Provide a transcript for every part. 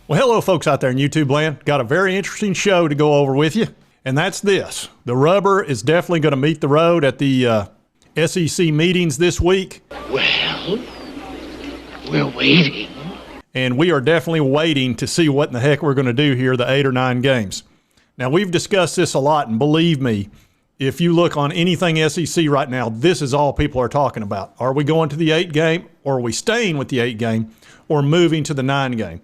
Well, hello, folks out there in YouTube land. Got a very interesting show to go over with you, and that's this. The rubber is definitely going to meet the road at the SEC meetings this week. Well, we're waiting. And we are definitely waiting to see what in the heck we're going to do here, the 8 or 9 games. Now, we've discussed this a lot, and believe me, if you look on anything SEC right now, this is all people are talking about. Are we going to the 8 game, or are we staying with the 8 game, or moving to the 9 game?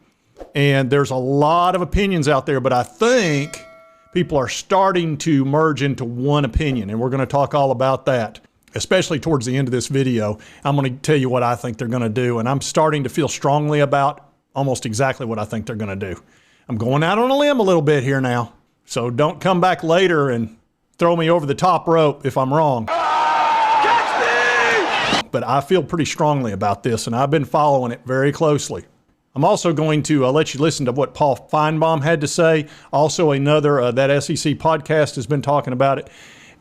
And there's a lot of opinions out there, but I think people are starting to merge into one opinion, and we're going to talk all about that, especially towards the end of this video. I'm going to tell you what I think they're going to do, and I'm starting to feel strongly about almost exactly what I think they're going to do. I'm going out on a limb a little bit here now, so don't come back later and throw me over the top rope if I'm wrong. Catch me! But I feel pretty strongly about this, and I've been following it very closely. I'm also going to let you listen to what Paul Feinbaum had to say. Also, another that SEC podcast has been talking about it.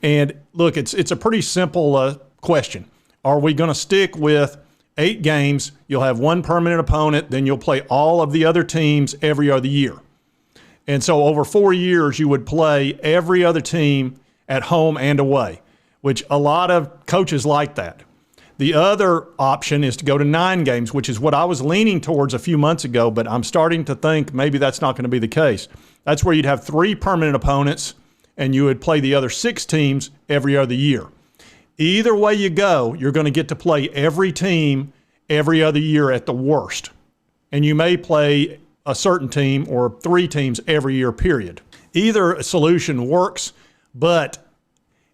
And look, it's a pretty simple question. Are we going to stick with 8 games? You'll have one permanent opponent, then you'll play all of the other teams every other year. And so over 4 years, you would play every other team at home and away, which a lot of coaches like that. The other option is to go to 9 games, which is what I was leaning towards a few months ago, but I'm starting to think maybe that's not going to be the case. That's where you'd have 3 permanent opponents, and you would play the other 6 teams every other year. Either way you go, you're going to get to play every team every other year at the worst. And you may play a certain team or 3 teams every year, period. Either solution works, but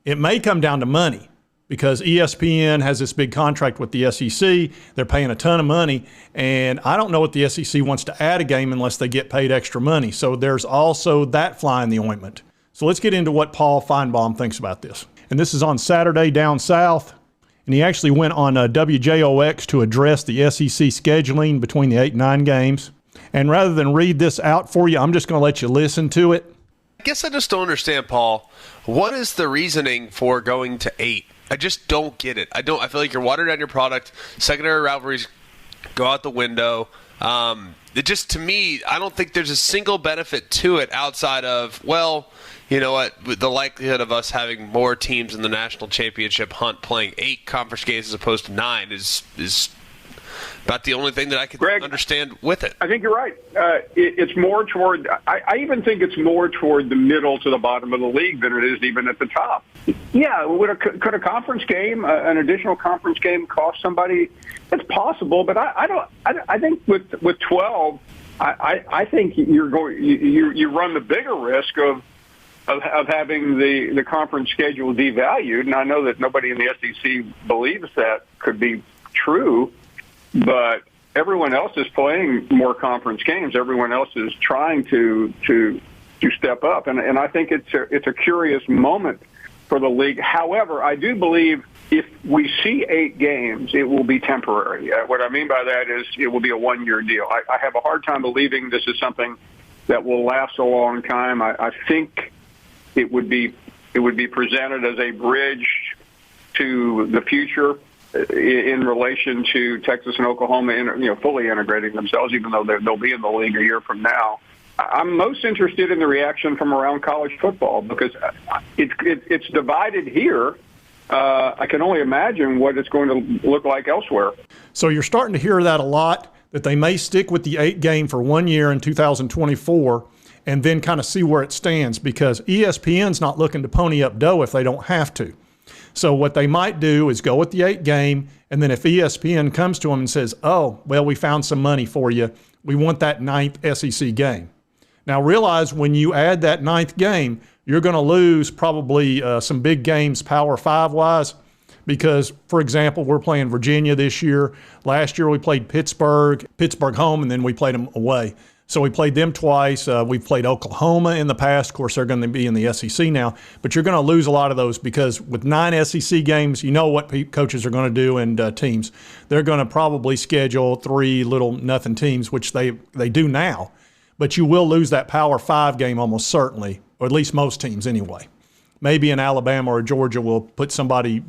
it may come down to money, because ESPN has this big contract with the SEC. They're paying a ton of money, and I don't know what the SEC wants to add a game unless they get paid extra money. So there's also that fly in the ointment. So let's get into what Paul Feinbaum thinks about this. And this is on Saturday down south, and he actually went on WJOX to address the SEC scheduling between the 8 and 9 games. And rather than read this out for you, I'm just going to let you listen to it. I guess I just don't understand, Paul. What is the reasoning for going to 8? I just don't get it. I feel like you're watering down your product. Secondary rivalries go out the window. It just, to me, I don't think there's a single benefit to it outside of, well, you know what, the likelihood of us having more teams in the national championship hunt playing 8 conference games as opposed to 9 is about the only thing that I can understand with it. I think you're right. It's more toward, I even think it's more toward the middle to the bottom of the league than it is even at the top. Yeah, could a conference game, an additional conference game, cost somebody? It's possible, but I think with 12, I think you run the bigger risk of having the conference schedule devalued, and I know that nobody in the SEC believes that could be true. But everyone else is playing more conference games. Everyone else is trying to step up, and I think it's a curious moment for the league. However, I do believe if we see 8 games, it will be temporary. What I mean by that is it will be a 1-year deal. I have a hard time believing this is something that will last a long time. I think it would be presented as a bridge to the future in relation to Texas and Oklahoma, fully integrating themselves, even though they'll be in the league a year from now. I'm most interested in the reaction from around college football because it's divided here. I can only imagine what it's going to look like elsewhere. So you're starting to hear that a lot, that they may stick with the 8 game for 1 year in 2024 and then kind of see where it stands, because ESPN's not looking to pony up dough if they don't have to. So what they might do is go with the 8 game, and then if ESPN comes to them and says, oh, well, we found some money for you, we want that 9th SEC game. Now realize when you add that 9th game, you're going to lose probably some big games Power 5-wise because, for example, we're playing Virginia this year. Last year we played Pittsburgh home, and then we played them away. So we played them twice. We've played Oklahoma in the past. Of course, they're going to be in the SEC now. But you're going to lose a lot of those because with 9 SEC games, you know what coaches are going to do and teams. They're going to probably schedule 3 little nothing teams, which they do now. But you will lose that Power 5 game almost certainly, or at least most teams anyway. Maybe an Alabama or Georgia will put somebody,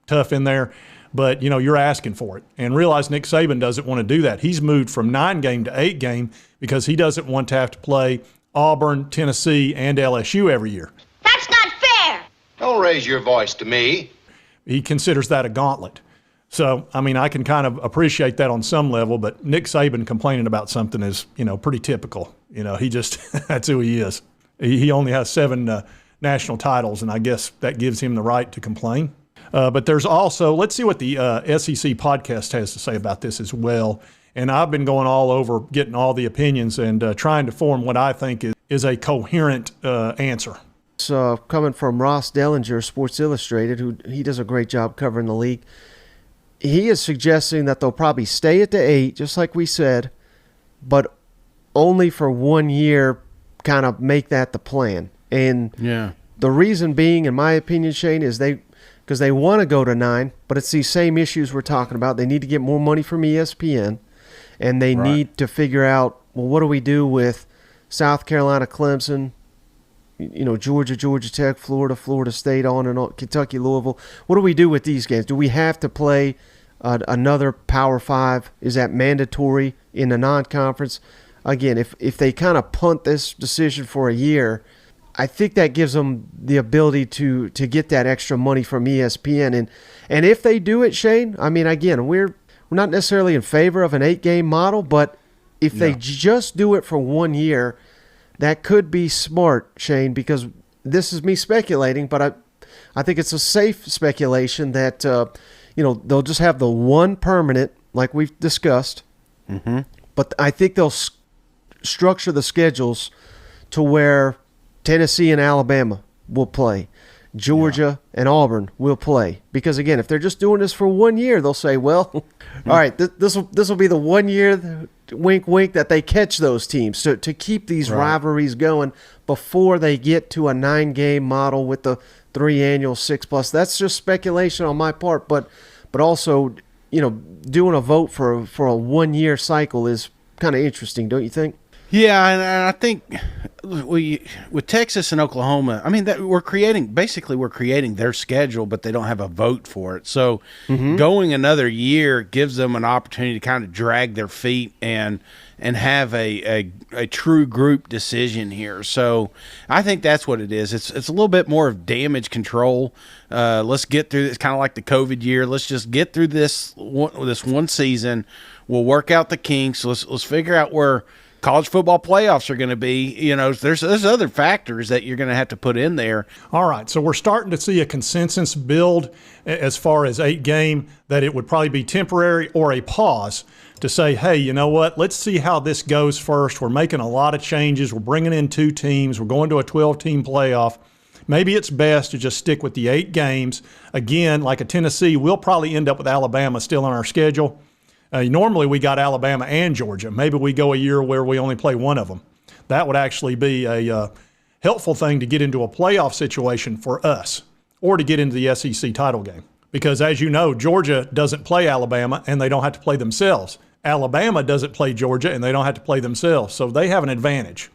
tough in there. but you're asking for it. And realize Nick Saban doesn't want to do that. He's moved from 9-game to 8-game because he doesn't want to have to play Auburn, Tennessee, and LSU every year. That's not fair. Don't raise your voice to me. He considers that a gauntlet. So, I can kind of appreciate that on some level, but Nick Saban complaining about something is, pretty typical. He just, that's who he is. He only has 7 national titles, and I guess that gives him the right to complain. But there's also, let's see what the SEC podcast has to say about this as well. And I've been going all over, getting all the opinions and trying to form what I think is a coherent answer. So coming from Ross Dellinger, Sports Illustrated, he does a great job covering the league. He is suggesting that they'll probably stay at the 8, just like we said, but only for 1 year, kind of make that the plan. And the reason being, in my opinion, Shane, is because they want to go to 9, but it's these same issues we're talking about. They need to get more money from ESPN, and they need to figure out, well, what do we do with South Carolina, Clemson, Georgia, Georgia Tech, Florida, Florida State, on and on, Kentucky, Louisville. What do we do with these games? Do we have to play another Power 5? Is that mandatory in the non-conference? Again, if they kind of punt this decision for a year, I think that gives them the ability to get that extra money from ESPN. And if they do it, Shane, again, we're not necessarily in favor of an 8-game model, but if they just do it for 1 year, that could be smart, Shane, because this is me speculating, but I think it's a safe speculation that they'll just have the one permanent, like we've discussed. Mm-hmm. But I think they'll structure the schedules to where Tennessee and Alabama will play, Georgia and Auburn will play. Because again, if they're just doing this for 1 year, they'll say, well, all right, this will be the 1 year, wink, wink, that they catch those teams to keep these rivalries going before they get to a 9-game model with the 3 annual 6+. That's just speculation on my part, but also, doing a vote for a 1 year cycle is kind of interesting, don't you think? Yeah, and I think with Texas and Oklahoma, we're creating their schedule, but they don't have a vote for it. So going another year gives them an opportunity to kind of drag their feet and have a true group decision here. So I think that's what it is. It's a little bit more of damage control. Let's get through this, kind of like the COVID year. Let's just get through this one season. We'll work out the kinks. Let's figure out where college football playoffs are going to be. There's other factors that you're going to have to put in there. All right, so we're starting to see a consensus build as far as 8-game, that it would probably be temporary or a pause to say, hey, you know what, let's see how this goes first. We're making a lot of changes. We're bringing in 2 teams. We're going to a 12-team playoff. Maybe it's best to just stick with the 8 games. Again, like a Tennessee, we'll probably end up with Alabama still on our schedule. Normally we got Alabama and Georgia. Maybe we go a year where we only play one of them. That would actually be a helpful thing to get into a playoff situation for us, or to get into the SEC title game. Because as you know, Georgia doesn't play Alabama and they don't have to play themselves. Alabama doesn't play Georgia and they don't have to play themselves. So they have an advantage.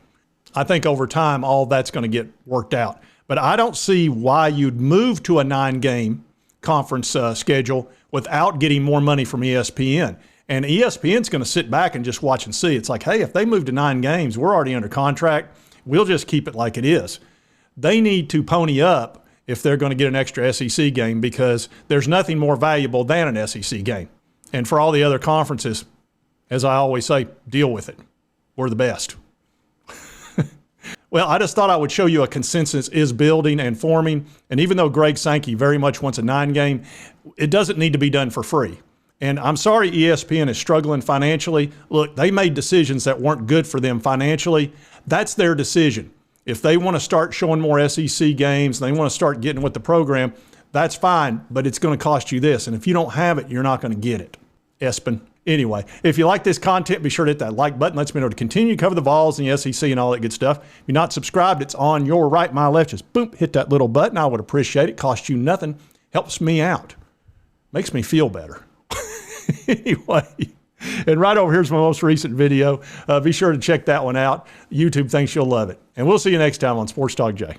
I think over time all that's going to get worked out. But I don't see why you'd move to a 9-game conference schedule without getting more money from ESPN. And ESPN's going to sit back and just watch and see. It's like, hey, if they move to 9 games, we're already under contract. We'll just keep it like it is. They need to pony up if they're going to get an extra SEC game, because there's nothing more valuable than an SEC game. And for all the other conferences, as I always say, deal with it. We're the best. Well, I just thought I would show you a consensus is building and forming. And even though Greg Sankey very much wants a 9-game, it doesn't need to be done for free. And I'm sorry ESPN is struggling financially. Look, they made decisions that weren't good for them financially. That's their decision. If they want to start showing more SEC games, and they want to start getting with the program, that's fine, but it's going to cost you this. And if you don't have it, you're not going to get it. Espen. Anyway, if you like this content, be sure to hit that like button. Lets me know to continue to cover the Vols and the SEC and all that good stuff. If you're not subscribed, it's on your right, my left. Just boom, hit that little button. I would appreciate it. Costs you nothing. Helps me out. Makes me feel better. Anyway, and right over here's my most recent video. Be sure to check that one out. YouTube thinks you'll love it. And we'll see you next time on Sports Talk Jay.